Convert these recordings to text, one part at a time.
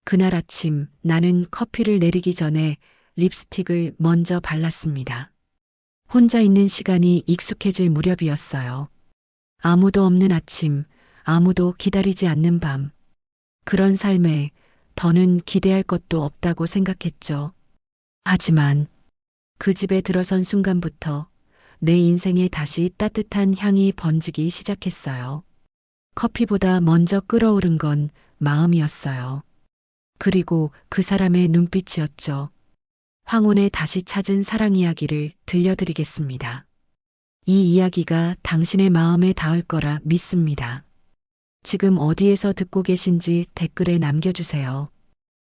그날 아침 나는 커피를 내리기 전에 립스틱을 먼저 발랐습니다. 혼자 있는 시간이 익숙해질 무렵이었어요. 아무도 없는 아침, 아무도 기다리지 않는 밤. 그런 삶에 더는 기대할 것도 없다고 생각했죠. 하지만 그 집에 들어선 순간부터 내 인생에 다시 따뜻한 향이 번지기 시작했어요. 커피보다 먼저 끓어오른 건 마음이었어요. 그리고 그 사람의 눈빛이었죠. 황혼에 다시 찾은 사랑 이야기를 들려드리겠습니다. 이 이야기가 당신의 마음에 닿을 거라 믿습니다. 지금 어디에서 듣고 계신지 댓글에 남겨주세요.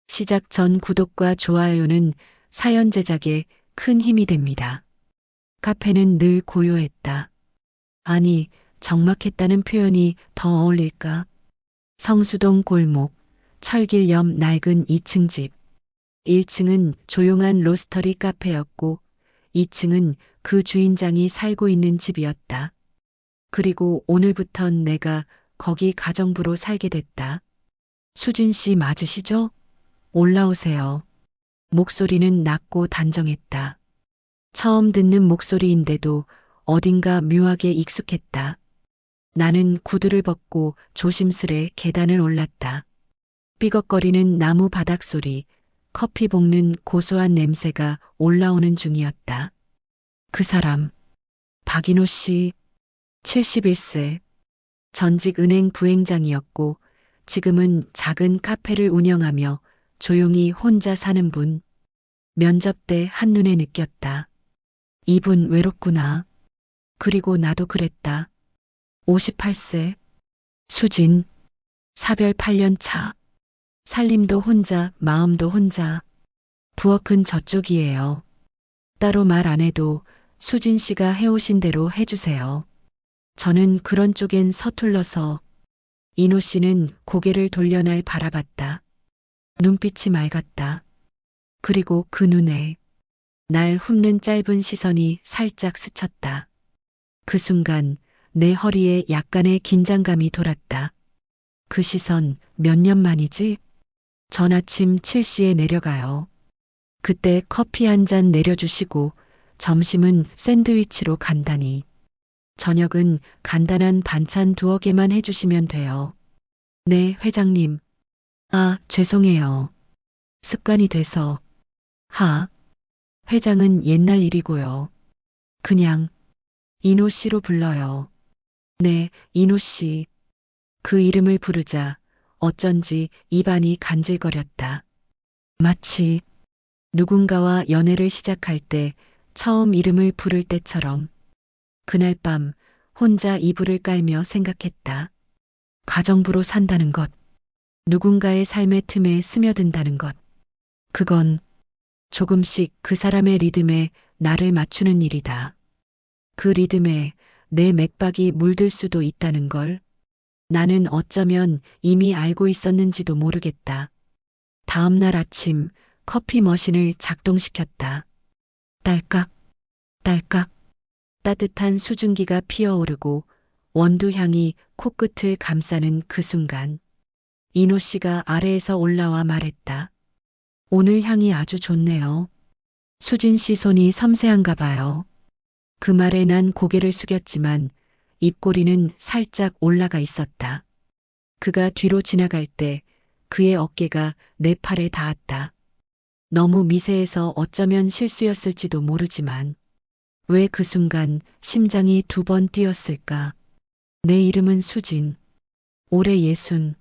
시작 전 구독과 좋아요는 사연 제작에 큰 힘이 됩니다. 카페는 늘 고요했다. 아니, 적막했다는 표현이 더 어울릴까? 성수동 골목, 철길 옆 낡은 2층 집. 1층은 조용한 로스터리 카페였고 2층은 그 주인장이 살고 있는 집이었다. 그리고 오늘부턴 내가 거기 가정부로 살게 됐다. 수진 씨 맞으시죠? 올라오세요. 목소리는 낮고 단정했다. 처음 듣는 목소리인데도 어딘가 묘하게 익숙했다. 나는 구두를 벗고 조심스레 계단을 올랐다. 삐걱거리는 나무 바닥 소리, 커피 볶는 고소한 냄새가 올라오는 중이었다. 그 사람, 박인호 씨, 71세, 전직 은행 부행장이었고 지금은 작은 카페를 운영하며 조용히 혼자 사는 분. 면접 때 한눈에 느꼈다. 이분 외롭구나. 그리고 나도 그랬다. 58세, 수진, 사별 8년 차. 살림도 혼자, 마음도 혼자. 부엌은 저쪽이에요. 따로 말 안 해도 수진 씨가 해오신 대로 해주세요. 저는 그런 쪽엔 서툴러서 인호 씨는 고개를 돌려 날 바라봤다. 눈빛이 맑았다. 그리고 그 눈에 날 훑는 짧은 시선이 살짝 스쳤다. 그 순간 내 허리에 약간의 긴장감이 돌았다. 그 시선 몇 년 만이지? 전 아침 7시에 내려가요. 그때 커피 한 잔 내려주시고 점심은 샌드위치로 간단히. 저녁은 간단한 반찬 두어 개만 해주시면 돼요. 네, 회장님. 아, 죄송해요. 습관이 돼서. 회장은 옛날 일이고요. 그냥 인호 씨로 불러요. 네, 인호 씨. 그 이름을 부르자 어쩐지 입안이 간질거렸다. 마치 누군가와 연애를 시작할 때 처음 이름을 부를 때처럼. 그날 밤 혼자 이불을 깔며 생각했다. 가정부로 산다는 것, 누군가의 삶의 틈에 스며든다는 것. 그건 조금씩 그 사람의 리듬에 나를 맞추는 일이다. 그 리듬에 내 맥박이 물들 수도 있다는 걸 나는 어쩌면 이미 알고 있었는지도 모르겠다. 다음 날 아침 커피 머신을 작동시켰다. 딸깍, 딸깍. 따뜻한 수증기가 피어오르고 원두 향이 코끝을 감싸는 그 순간 인호 씨가 아래에서 올라와 말했다. 오늘 향이 아주 좋네요. 수진 씨 손이 섬세한가 봐요. 그 말에 난 고개를 숙였지만 입꼬리는 살짝 올라가 있었다. 그가 뒤로 지나갈 때 그의 어깨가 내 팔에 닿았다. 너무 미세해서 어쩌면 실수였을지도 모르지만 왜 그 순간 심장이 2번 뛰었을까? 내 이름은 수진. 올해 60.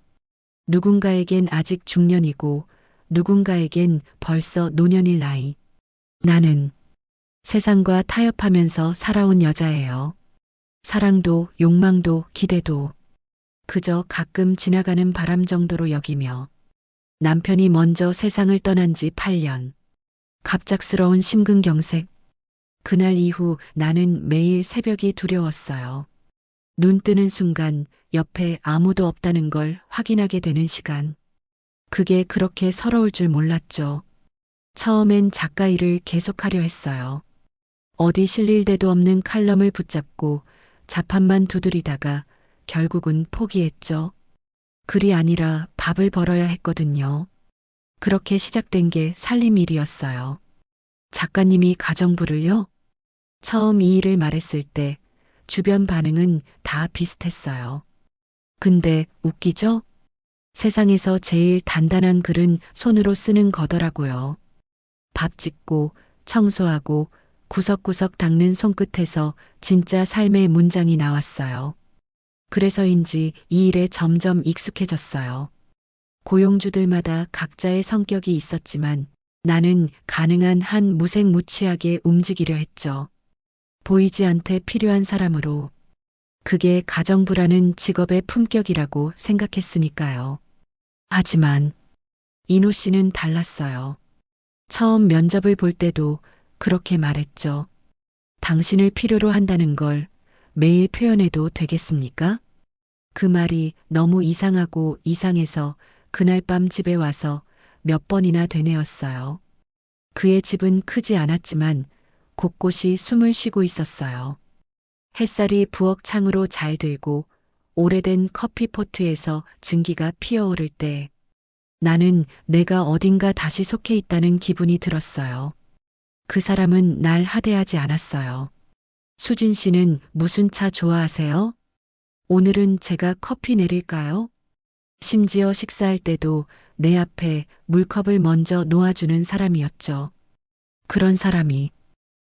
누군가에겐 아직 중년이고 누군가에겐 벌써 노년일 나이. 나는 세상과 타협하면서 살아온 여자예요. 사랑도 욕망도 기대도 그저 가끔 지나가는 바람 정도로 여기며 남편이 먼저 세상을 떠난 지 8년. 갑작스러운 심근경색. 그날 이후 나는 매일 새벽이 두려웠어요. 눈 뜨는 순간 옆에 아무도 없다는 걸 확인하게 되는 시간. 그게 그렇게 서러울 줄 몰랐죠. 처음엔 작가 일을 계속하려 했어요. 어디 실릴 데도 없는 칼럼을 붙잡고 자판만 두드리다가 결국은 포기했죠. 글이 아니라 밥을 벌어야 했거든요. 그렇게 시작된 게 살림일이었어요. 작가님이 가정부를요? 처음 이 일을 말했을 때 주변 반응은 다 비슷했어요. 근데 웃기죠? 세상에서 제일 단단한 글은 손으로 쓰는 거더라고요. 밥 짓고 청소하고 구석구석 닦는 손끝에서 진짜 삶의 문장이 나왔어요. 그래서인지 이 일에 점점 익숙해졌어요. 고용주들마다 각자의 성격이 있었지만 나는 가능한 한 무색무취하게 움직이려 했죠. 보이지 않게 필요한 사람으로. 그게 가정부라는 직업의 품격이라고 생각했으니까요. 하지만 이노 씨는 달랐어요. 처음 면접을 볼 때도 그렇게 말했죠. 당신을 필요로 한다는 걸 매일 표현해도 되겠습니까? 그 말이 너무 이상하고 이상해서 그날 밤 집에 와서 몇 번이나 되뇌었어요. 그의 집은 크지 않았지만 곳곳이 숨을 쉬고 있었어요. 햇살이 부엌 창으로 잘 들고 오래된 커피포트에서 증기가 피어오를 때 나는 내가 어딘가 다시 속해 있다는 기분이 들었어요. 그 사람은 날 하대하지 않았어요. 수진 씨는 무슨 차 좋아하세요? 오늘은 제가 커피 내릴까요? 심지어 식사할 때도 내 앞에 물컵을 먼저 놓아주는 사람이었죠. 그런 사람이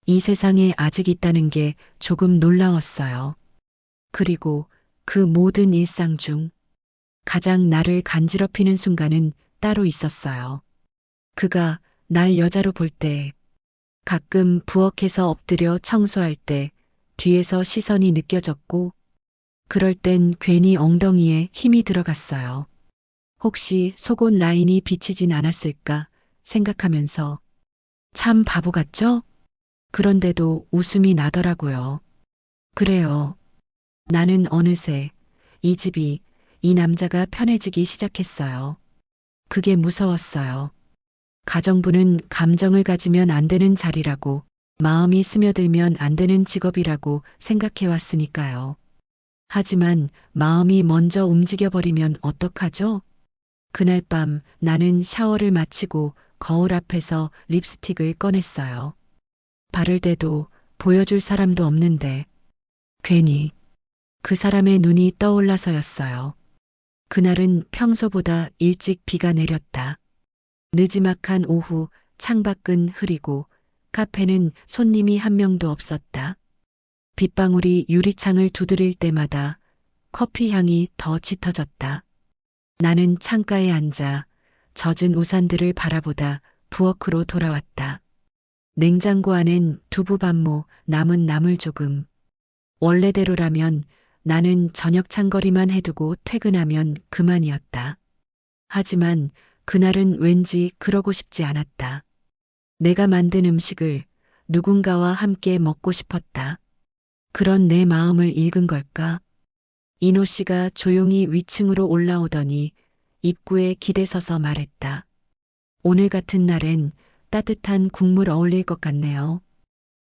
이 세상에 아직 있다는 게 조금 놀라웠어요. 그리고 그 모든 일상 중 가장 나를 간지럽히는 순간은 따로 있었어요. 그가 날 여자로 볼 때, 가끔 부엌에서 엎드려 청소할 때 뒤에서 시선이 느껴졌고, 그럴 땐 괜히 엉덩이에 힘이 들어갔어요. 혹시 속옷 라인이 비치진 않았을까 생각하면서 참 바보 같죠? 그런데도 웃음이 나더라고요. 그래요. 나는 어느새 이 집이 이 남자가 편해지기 시작했어요. 그게 무서웠어요. 가정부는 감정을 가지면 안 되는 자리라고, 마음이 스며들면 안 되는 직업이라고 생각해왔으니까요. 하지만 마음이 먼저 움직여버리면 어떡하죠? 그날 밤 나는 샤워를 마치고 거울 앞에서 립스틱을 꺼냈어요. 바를 때도 보여줄 사람도 없는데 괜히 그 사람의 눈이 떠올라서였어요. 그날은 평소보다 일찍 비가 내렸다. 느지막한 오후 창밖은 흐리고 카페는 손님이 한 명도 없었다. 빗방울이 유리창을 두드릴 때마다 커피 향이 더 짙어졌다. 나는 창가에 앉아 젖은 우산들을 바라보다 부엌으로 돌아왔다. 냉장고 안엔 두부 반모, 남은 나물 조금. 원래대로라면 나는 저녁 창거리만 해두고 퇴근하면 그만이었다. 하지만 그날은 왠지 그러고 싶지 않았다. 내가 만든 음식을 누군가와 함께 먹고 싶었다. 그런 내 마음을 읽은 걸까? 이노 씨가 조용히 위층으로 올라오더니 입구에 기대서서 말했다. 오늘 같은 날엔 따뜻한 국물 어울릴 것 같네요.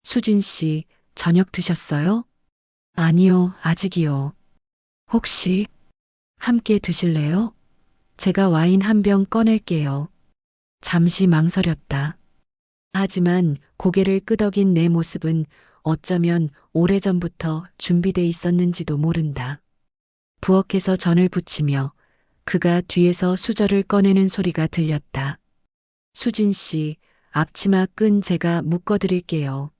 수진 씨, 저녁 드셨어요? 아니요, 아직이요. 혹시 함께 드실래요? 제가 와인 한 병 꺼낼게요. 잠시 망설였다. 하지만 고개를 끄덕인 내 모습은 어쩌면 오래전부터 준비돼 있었는지도 모른다. 부엌에서 전을 부치며 그가 뒤에서 수저를 꺼내는 소리가 들렸다. 수진 씨, 앞치마 끈 제가 묶어드릴게요.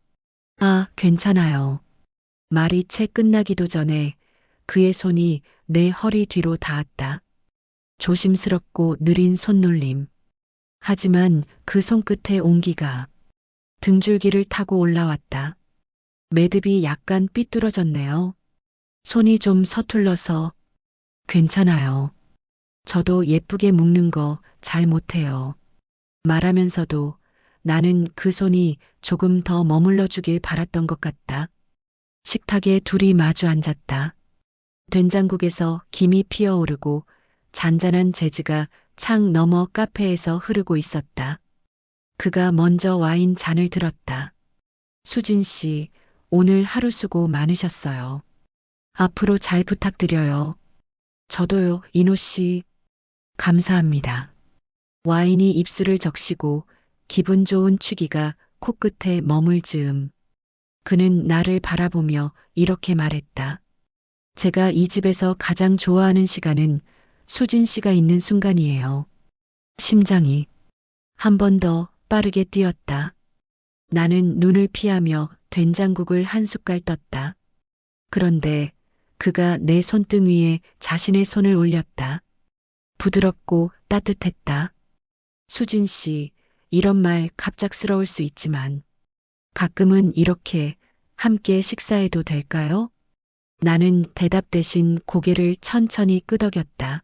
아, 괜찮아요. 말이 채 끝나기도 전에 그의 손이 내 허리 뒤로 닿았다. 조심스럽고 느린 손놀림. 하지만 그 손끝의 온기가 등줄기를 타고 올라왔다. 매듭이 약간 삐뚤어졌네요. 손이 좀 서툴러서 괜찮아요. 저도 예쁘게 묶는 거 잘 못해요. 말하면서도 나는 그 손이 조금 더 머물러 주길 바랐던 것 같다. 식탁에 둘이 마주 앉았다. 된장국에서 김이 피어오르고 잔잔한 재즈가 창 너머 카페에서 흐르고 있었다. 그가 먼저 와인 잔을 들었다. 수진 씨, 오늘 하루 수고 많으셨어요. 앞으로 잘 부탁드려요. 저도요, 이노 씨. 감사합니다. 와인이 입술을 적시고 기분 좋은 취기가 코끝에 머물 즈음. 그는 나를 바라보며 이렇게 말했다. 제가 이 집에서 가장 좋아하는 시간은 수진 씨가 있는 순간이에요. 심장이 한 번 더 빠르게 뛰었다. 나는 눈을 피하며 된장국을 한 숟갈 떴다. 그런데 그가 내 손등 위에 자신의 손을 올렸다. 부드럽고 따뜻했다. 수진 씨, 이런 말 갑작스러울 수 있지만 가끔은 이렇게 함께 식사해도 될까요? 나는 대답 대신 고개를 천천히 끄덕였다.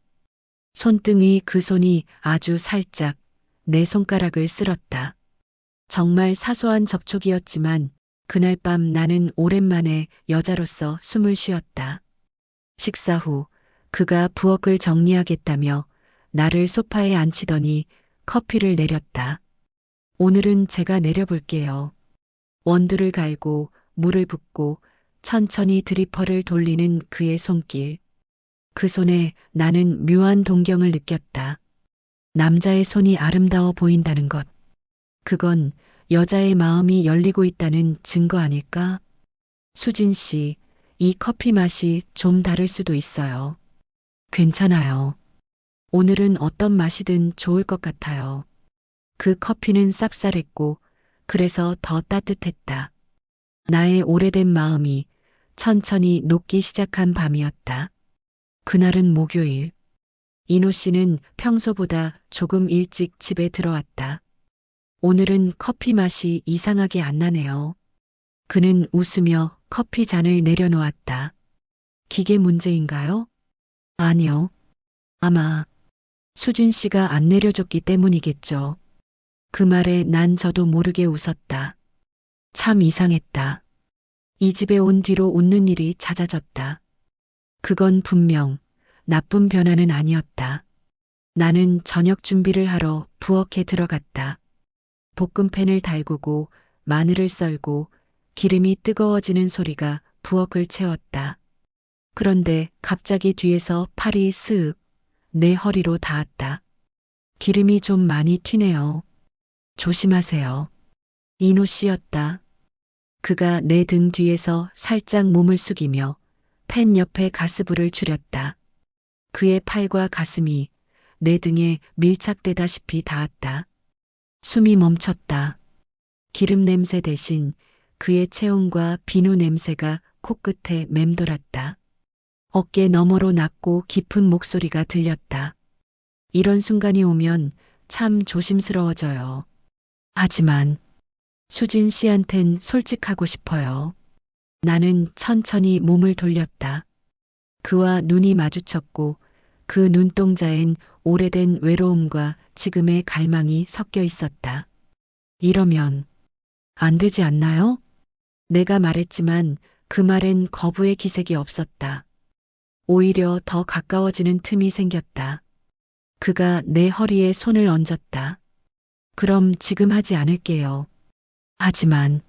손등의 그 손이 아주 살짝 내 손가락을 쓸었다. 정말 사소한 접촉이었지만 그날 밤 나는 오랜만에 여자로서 숨을 쉬었다. 식사 후 그가 부엌을 정리하겠다며 나를 소파에 앉히더니 커피를 내렸다. 오늘은 제가 내려볼게요. 원두를 갈고 물을 붓고 천천히 드리퍼를 돌리는 그의 손길. 그 손에 나는 묘한 동경을 느꼈다. 남자의 손이 아름다워 보인다는 것. 그건 여자의 마음이 열리고 있다는 증거 아닐까? 수진 씨, 이 커피 맛이 좀 다를 수도 있어요. 괜찮아요. 오늘은 어떤 맛이든 좋을 것 같아요. 그 커피는 쌉쌀했고, 그래서 더 따뜻했다. 나의 오래된 마음이 천천히 녹기 시작한 밤이었다. 그날은 목요일. 이노 씨는 평소보다 조금 일찍 집에 들어왔다. 오늘은 커피 맛이 이상하게 안 나네요. 그는 웃으며 커피 잔을 내려놓았다. 기계 문제인가요? 아니요. 아마 수진 씨가 안 내려줬기 때문이겠죠. 그 말에 난 저도 모르게 웃었다. 참 이상했다. 이 집에 온 뒤로 웃는 일이 잦아졌다. 그건 분명 나쁜 변화는 아니었다. 나는 저녁 준비를 하러 부엌에 들어갔다. 볶음팬을 달구고 마늘을 썰고 기름이 뜨거워지는 소리가 부엌을 채웠다. 그런데 갑자기 뒤에서 팔이 스윽 내 허리로 닿았다. 기름이 좀 많이 튀네요. 조심하세요. 이노 씨였다. 그가 내 등 뒤에서 살짝 몸을 숙이며 팬 옆에 가스불을 줄였다. 그의 팔과 가슴이 내 등에 밀착되다시피 닿았다. 숨이 멈췄다. 기름 냄새 대신 그의 체온과 비누 냄새가 코끝에 맴돌았다. 어깨 너머로 낮고 깊은 목소리가 들렸다. 이런 순간이 오면 참 조심스러워져요. 하지만 수진 씨한텐 솔직하고 싶어요. 나는 천천히 몸을 돌렸다. 그와 눈이 마주쳤고 그 눈동자엔 오래된 외로움과 지금의 갈망이 섞여 있었다. 이러면 안 되지 않나요? 내가 말했지만 그 말엔 거부의 기색이 없었다. 오히려 더 가까워지는 틈이 생겼다. 그가 내 허리에 손을 얹었다. 그럼 지금 하지 않을게요. 하지만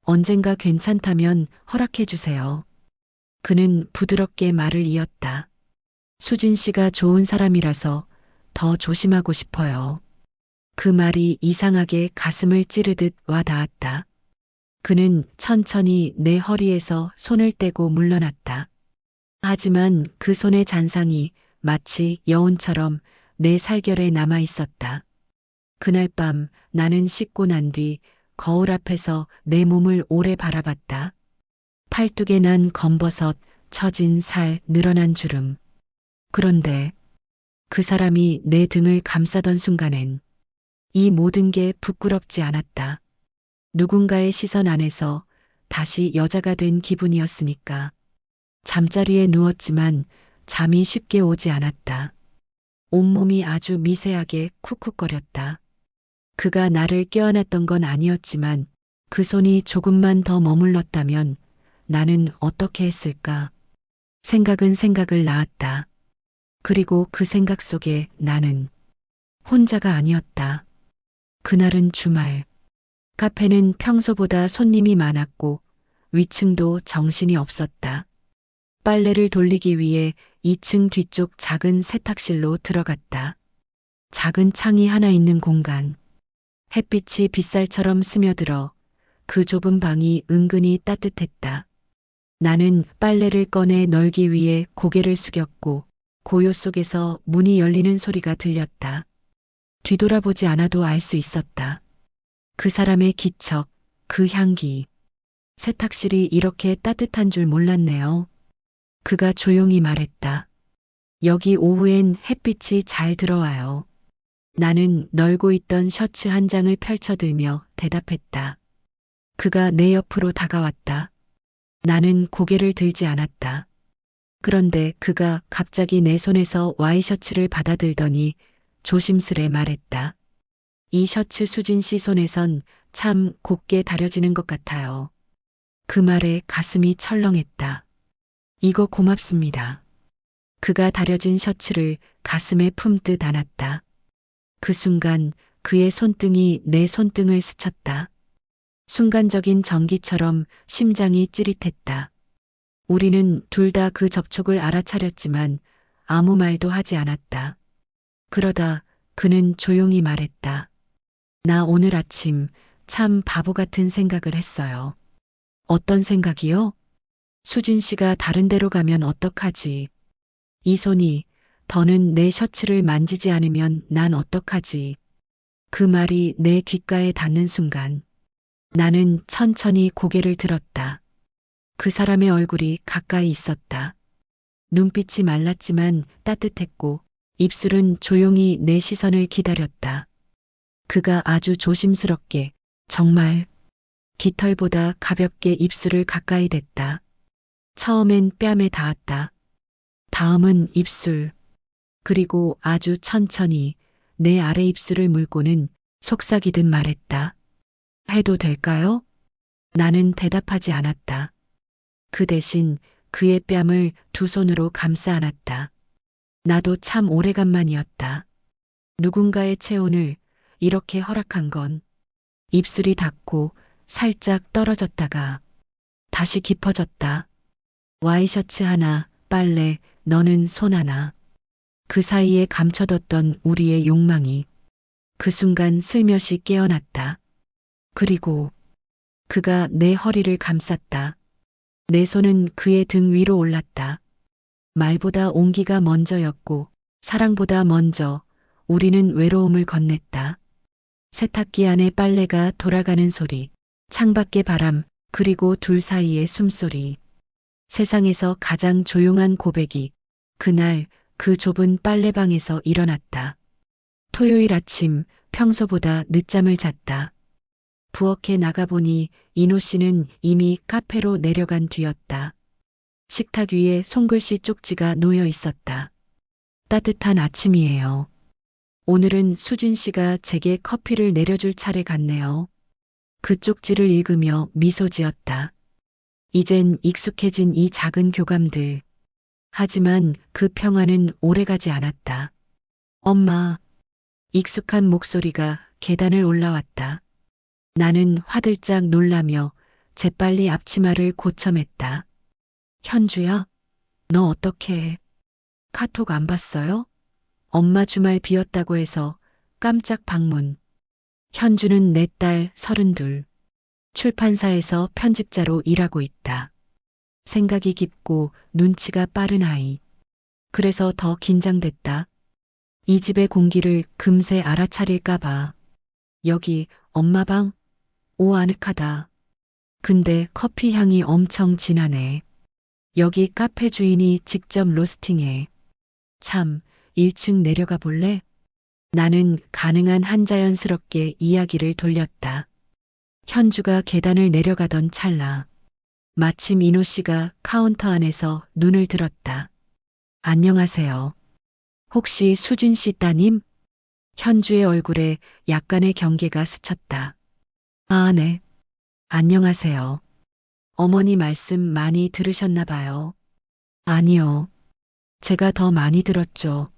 언젠가 괜찮다면 허락해 주세요. 그는 부드럽게 말을 이었다. 수진 씨가 좋은 사람이라서 더 조심하고 싶어요. 그 말이 이상하게 가슴을 찌르듯 와 닿았다. 그는 천천히 내 허리에서 손을 떼고 물러났다. 하지만 그 손의 잔상이 마치 여운처럼 내 살결에 남아 있었다. 그날 밤 나는 씻고 난 뒤 거울 앞에서 내 몸을 오래 바라봤다. 팔뚝에 난 검버섯, 처진 살, 늘어난 주름. 그런데 그 사람이 내 등을 감싸던 순간엔 이 모든 게 부끄럽지 않았다. 누군가의 시선 안에서 다시 여자가 된 기분이었으니까. 잠자리에 누웠지만 잠이 쉽게 오지 않았다. 온몸이 아주 미세하게 쿡쿡거렸다. 그가 나를 껴안았던 건 아니었지만 그 손이 조금만 더 머물렀다면 나는 어떻게 했을까? 생각은 생각을 낳았다. 그리고 그 생각 속에 나는 혼자가 아니었다. 그날은 주말. 카페는 평소보다 손님이 많았고 위층도 정신이 없었다. 빨래를 돌리기 위해 2층 뒤쪽 작은 세탁실로 들어갔다. 작은 창이 하나 있는 공간. 햇빛이 빗살처럼 스며들어 그 좁은 방이 은근히 따뜻했다. 나는 빨래를 꺼내 널기 위해 고개를 숙였고 고요 속에서 문이 열리는 소리가 들렸다. 뒤돌아보지 않아도 알 수 있었다. 그 사람의 기척, 그 향기. 세탁실이 이렇게 따뜻한 줄 몰랐네요. 그가 조용히 말했다. 여기 오후엔 햇빛이 잘 들어와요. 나는 널고 있던 셔츠 한 장을 펼쳐들며 대답했다. 그가 내 옆으로 다가왔다. 나는 고개를 들지 않았다. 그런데 그가 갑자기 내 손에서 와이셔츠를 받아들더니 조심스레 말했다. 이 셔츠 수진 씨 손에선 참 곱게 다려지는 것 같아요. 그 말에 가슴이 철렁했다. 이거 고맙습니다. 그가 다려진 셔츠를 가슴에 품듯 안았다. 그 순간 그의 손등이 내 손등을 스쳤다. 순간적인 전기처럼 심장이 찌릿했다. 우리는 둘 다 그 접촉을 알아차렸지만 아무 말도 하지 않았다. 그러다 그는 조용히 말했다. 나 오늘 아침 참 바보 같은 생각을 했어요. 어떤 생각이요? 수진 씨가 다른 데로 가면 어떡하지? 이 손이 더는 내 셔츠를 만지지 않으면 난 어떡하지? 그 말이 내 귓가에 닿는 순간 나는 천천히 고개를 들었다. 그 사람의 얼굴이 가까이 있었다. 눈빛이 말랐지만 따뜻했고 입술은 조용히 내 시선을 기다렸다. 그가 아주 조심스럽게 정말 깃털보다 가볍게 입술을 가까이 댔다. 처음엔 뺨에 닿았다. 다음은 입술. 그리고 아주 천천히 내 아래 입술을 물고는 속삭이듯 말했다. 해도 될까요? 나는 대답하지 않았다. 그 대신 그의 뺨을 두 손으로 감싸 안았다. 나도 참 오래간만이었다. 누군가의 체온을 이렇게 허락한 건 입술이 닿고 살짝 떨어졌다가 다시 깊어졌다. 와이셔츠 하나, 빨래, 너는 손 하나. 그 사이에 감춰뒀던 우리의 욕망이 그 순간 슬며시 깨어났다. 그리고 그가 내 허리를 감쌌다. 내 손은 그의 등 위로 올랐다. 말보다 온기가 먼저였고 사랑보다 먼저 우리는 외로움을 건넸다. 세탁기 안에 빨래가 돌아가는 소리, 창밖의 바람, 그리고 둘 사이의 숨소리. 세상에서 가장 조용한 고백이 그날 그 좁은 빨래방에서 일어났다. 토요일 아침 평소보다 늦잠을 잤다. 부엌에 나가보니 이노 씨는 이미 카페로 내려간 뒤였다. 식탁 위에 손글씨 쪽지가 놓여 있었다. 따뜻한 아침이에요. 오늘은 수진 씨가 제게 커피를 내려줄 차례 같네요. 그 쪽지를 읽으며 미소 지었다. 이젠 익숙해진 이 작은 교감들. 하지만 그 평화는 오래가지 않았다. 엄마. 익숙한 목소리가 계단을 올라왔다. 나는 화들짝 놀라며 재빨리 앞치마를 고쳐맸다. 현주야, 너 어떻게 해? 카톡 안 봤어요? 엄마 주말 비었다고 해서 깜짝 방문. 현주는 내 딸 32. 출판사에서 편집자로 일하고 있다. 생각이 깊고 눈치가 빠른 아이. 그래서 더 긴장됐다. 이 집의 공기를 금세 알아차릴까봐. 여기 엄마 방? 오 아늑하다. 근데 커피 향이 엄청 진하네. 여기 카페 주인이 직접 로스팅해. 참, 1층 내려가 볼래? 나는 가능한 한 자연스럽게 이야기를 돌렸다. 현주가 계단을 내려가던 찰나. 마침 이노 씨가 카운터 안에서 눈을 들었다. 안녕하세요. 혹시 수진 씨 따님? 현주의 얼굴에 약간의 경계가 스쳤다. 아, 네. 안녕하세요. 어머니 말씀 많이 들으셨나 봐요. 아니요. 제가 더 많이 들었죠.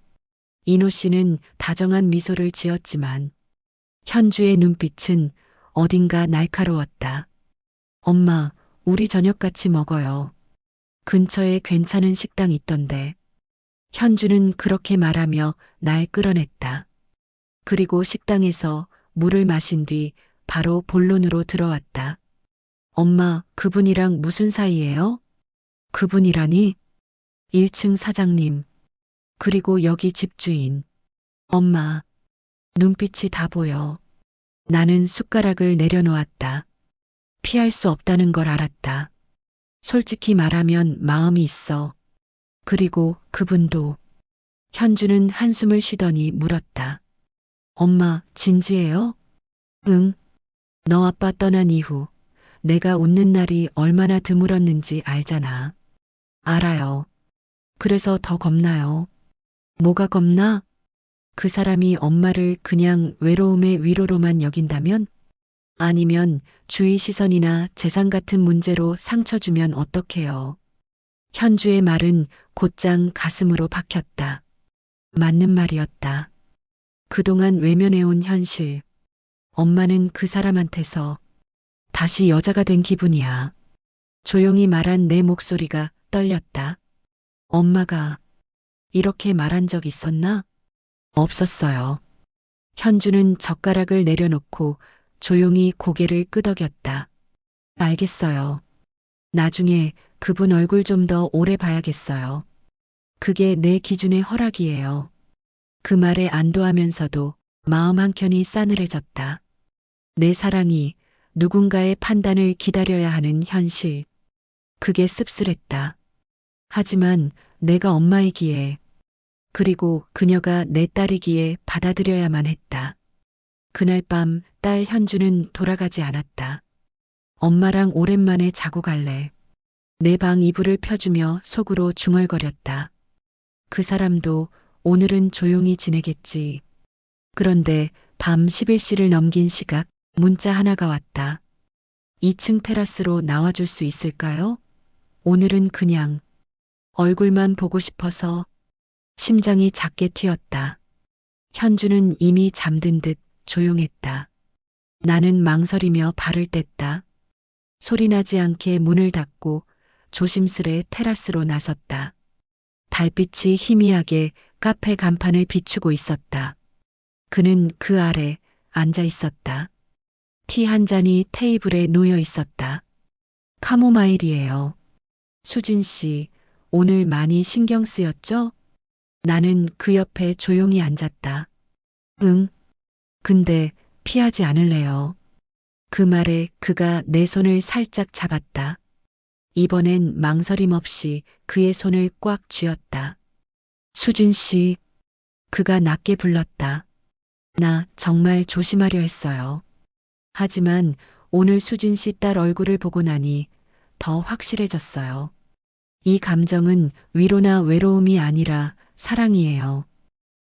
이노 씨는 다정한 미소를 지었지만 현주의 눈빛은 어딘가 날카로웠다. 엄마, 우리 저녁 같이 먹어요. 근처에 괜찮은 식당 있던데. 현주는 그렇게 말하며 날 끌어냈다. 그리고 식당에서 물을 마신 뒤 바로 본론으로 들어왔다. 엄마, 그분이랑 무슨 사이예요? 그분이라니? 1층 사장님, 그리고 여기 집주인. 엄마, 눈빛이 다 보여. 나는 숟가락을 내려놓았다. 피할 수 없다는 걸 알았다. 솔직히 말하면 마음이 있어. 그리고 그분도. 현주는 한숨을 쉬더니 물었다. 엄마, 진지해요? 응. 너 아빠 떠난 이후 내가 웃는 날이 얼마나 드물었는지 알잖아. 알아요. 그래서 더 겁나요. 뭐가 겁나? 그 사람이 엄마를 그냥 외로움의 위로로만 여긴다면? 아니면 주위 시선이나 재산 같은 문제로 상처 주면 어떡해요? 현주의 말은 곧장 가슴으로 박혔다. 맞는 말이었다. 그동안 외면해온 현실. 엄마는 그 사람한테서 다시 여자가 된 기분이야. 조용히 말한 내 목소리가 떨렸다. 엄마가 이렇게 말한 적 있었나? 없었어요. 현주는 젓가락을 내려놓고 조용히 고개를 끄덕였다. 알겠어요. 나중에 그분 얼굴 좀 더 오래 봐야겠어요. 그게 내 기준의 허락이에요. 그 말에 안도하면서도 마음 한켠이 싸늘해졌다. 내 사랑이 누군가의 판단을 기다려야 하는 현실. 그게 씁쓸했다. 하지만 내가 엄마이기에, 그리고 그녀가 내 딸이기에 받아들여야만 했다. 그날 밤 딸 현주는 돌아가지 않았다. 엄마랑 오랜만에 자고 갈래. 내 방 이불을 펴주며 속으로 중얼거렸다. 그 사람도 오늘은 조용히 지내겠지. 그런데 밤 11시를 넘긴 시각 문자 하나가 왔다. 2층 테라스로 나와줄 수 있을까요? 오늘은 그냥 얼굴만 보고 싶어서. 심장이 작게 튀었다. 현주는 이미 잠든 듯 조용했다. 나는 망설이며 발을 뗐다. 소리나지 않게 문을 닫고 조심스레 테라스로 나섰다. 달빛이 희미하게 카페 간판을 비추고 있었다. 그는 그 아래 앉아 있었다. 티 한 잔이 테이블에 놓여 있었다. 카모마일이에요. 수진 씨, 오늘 많이 신경 쓰였죠? 나는 그 옆에 조용히 앉았다. 응. 근데 피하지 않을래요. 그 말에 그가 내 손을 살짝 잡았다. 이번엔 망설임 없이 그의 손을 꽉 쥐었다. 수진 씨, 그가 낮게 불렀다. 나 정말 조심하려 했어요. 하지만 오늘 수진 씨 딸 얼굴을 보고 나니 더 확실해졌어요. 이 감정은 위로나 외로움이 아니라 사랑이에요.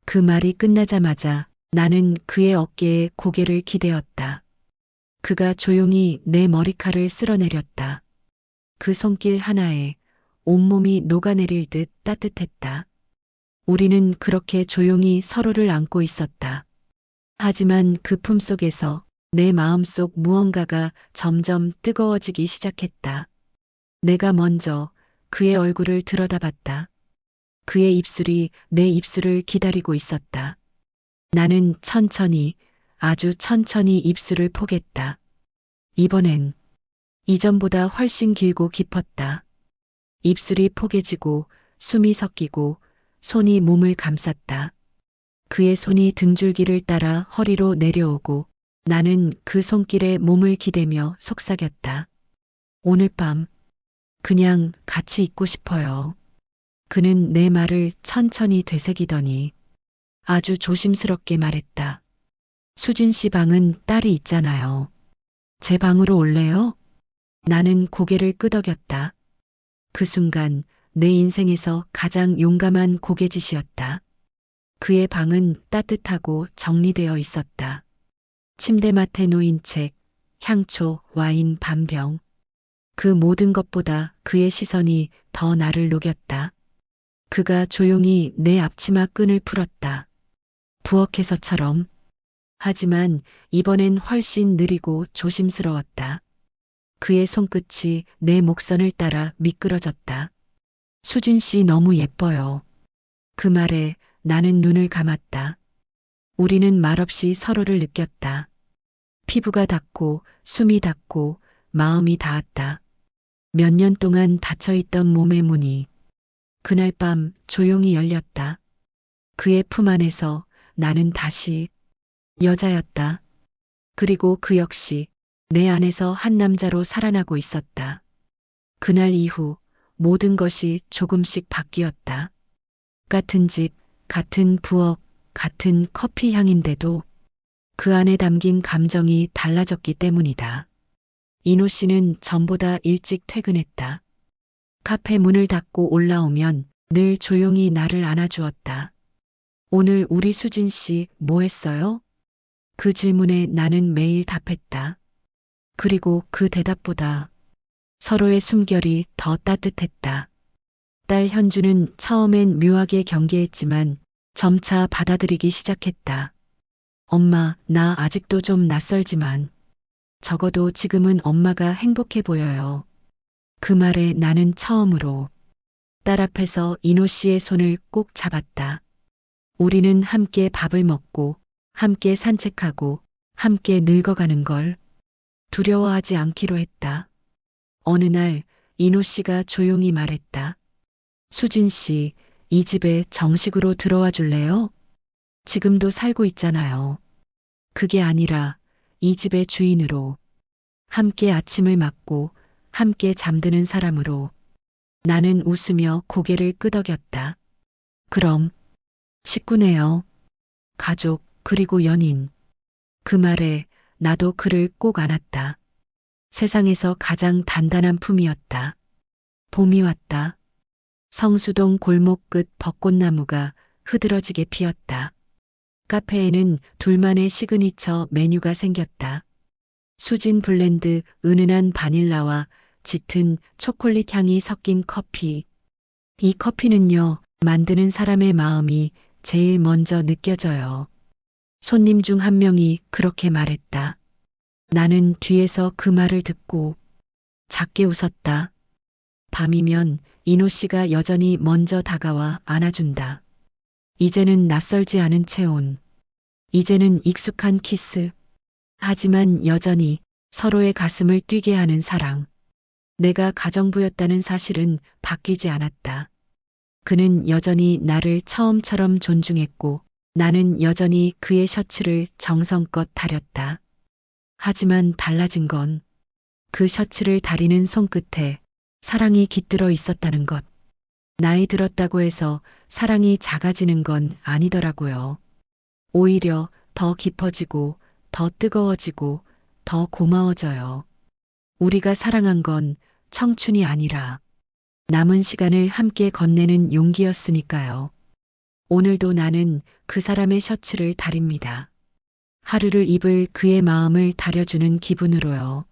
그 말이 끝나자마자 나는 그의 어깨에 고개를 기대었다. 그가 조용히 내 머리칼을 쓸어내렸다. 그 손길 하나에 온몸이 녹아내릴 듯 따뜻했다. 우리는 그렇게 조용히 서로를 안고 있었다. 하지만 그 품속에서 내 마음속 무언가가 점점 뜨거워지기 시작했다. 내가 먼저 그의 얼굴을 들여다봤다. 그의 입술이 내 입술을 기다리고 있었다. 나는 천천히, 아주 천천히 입술을 포겠다. 이번엔 이전보다 훨씬 길고 깊었다. 입술이 포개지고 숨이 섞이고 손이 몸을 감쌌다. 그의 손이 등줄기를 따라 허리로 내려오고 나는 그 손길에 몸을 기대며 속삭였다. 오늘 밤 그냥 같이 있고 싶어요. 그는 내 말을 천천히 되새기더니 아주 조심스럽게 말했다. 수진 씨 방은 딸이 있잖아요. 제 방으로 올래요? 나는 고개를 끄덕였다. 그 순간 내 인생에서 가장 용감한 고개짓이었다. 그의 방은 따뜻하고 정리되어 있었다. 침대맡에 놓인 책, 향초, 와인 반병. 그 모든 것보다 그의 시선이 더 나를 녹였다. 그가 조용히 내 앞치마 끈을 풀었다. 부엌에서처럼. 하지만 이번엔 훨씬 느리고 조심스러웠다. 그의 손끝이 내 목선을 따라 미끄러졌다. 수진 씨 너무 예뻐요. 그 말에 나는 눈을 감았다. 우리는 말없이 서로를 느꼈다. 피부가 닿고 숨이 닿고 마음이 닿았다. 몇 년 동안 닫혀있던 몸의 문이 그날 밤 조용히 열렸다. 그의 품 안에서 나는 다시 여자였다. 그리고 그 역시 내 안에서 한 남자로 살아나고 있었다. 그날 이후 모든 것이 조금씩 바뀌었다. 같은 집, 같은 부엌, 같은 커피 향인데도 그 안에 담긴 감정이 달라졌기 때문이다. 이노 씨는 전보다 일찍 퇴근했다. 카페 문을 닫고 올라오면 늘 조용히 나를 안아주었다. 오늘 우리 수진 씨 뭐 했어요? 그 질문에 나는 매일 답했다. 그리고 그 대답보다 서로의 숨결이 더 따뜻했다. 딸 현주는 처음엔 묘하게 경계했지만 점차 받아들이기 시작했다. 엄마, 나 아직도 좀 낯설지만 적어도 지금은 엄마가 행복해 보여요. 그 말에 나는 처음으로 딸 앞에서 이노 씨의 손을 꼭 잡았다. 우리는 함께 밥을 먹고 함께 산책하고 함께 늙어가는 걸 두려워하지 않기로 했다. 어느 날 이노 씨가 조용히 말했다. 수진 씨, 이 집에 정식으로 들어와 줄래요? 지금도 살고 있잖아요. 그게 아니라 이 집의 주인으로, 함께 아침을 맞고 함께 잠드는 사람으로. 나는 웃으며 고개를 끄덕였다. 그럼 식구네요. 가족, 그리고 연인. 그 말에 나도 그를 꼭 안았다. 세상에서 가장 단단한 품이었다. 봄이 왔다. 성수동 골목 끝 벚꽃나무가 흐드러지게 피었다. 카페에는 둘만의 시그니처 메뉴가 생겼다. 수진 블렌드 은은한 바닐라와 짙은 초콜릿 향이 섞인 커피. 이 커피는요, 만드는 사람의 마음이 제일 먼저 느껴져요. 손님 중 한 명이 그렇게 말했다. 나는 뒤에서 그 말을 듣고 작게 웃었다. 밤이면 이노 씨가 여전히 먼저 다가와 안아준다. 이제는 낯설지 않은 체온. 이제는 익숙한 키스. 하지만 여전히 서로의 가슴을 뛰게 하는 사랑. 내가 가정부였다는 사실은 바뀌지 않았다. 그는 여전히 나를 처음처럼 존중했고 나는 여전히 그의 셔츠를 정성껏 다렸다. 하지만 달라진 건 그 셔츠를 다리는 손끝에 사랑이 깃들어 있었다는 것. 나이 들었다고 해서 사랑이 작아지는 건 아니더라고요. 오히려 더 깊어지고 더 뜨거워지고 더 고마워져요. 우리가 사랑한 건 청춘이 아니라 남은 시간을 함께 건네는 용기였으니까요. 오늘도 나는 그 사람의 셔츠를 다립니다. 하루를 입을 그의 마음을 다려주는 기분으로요.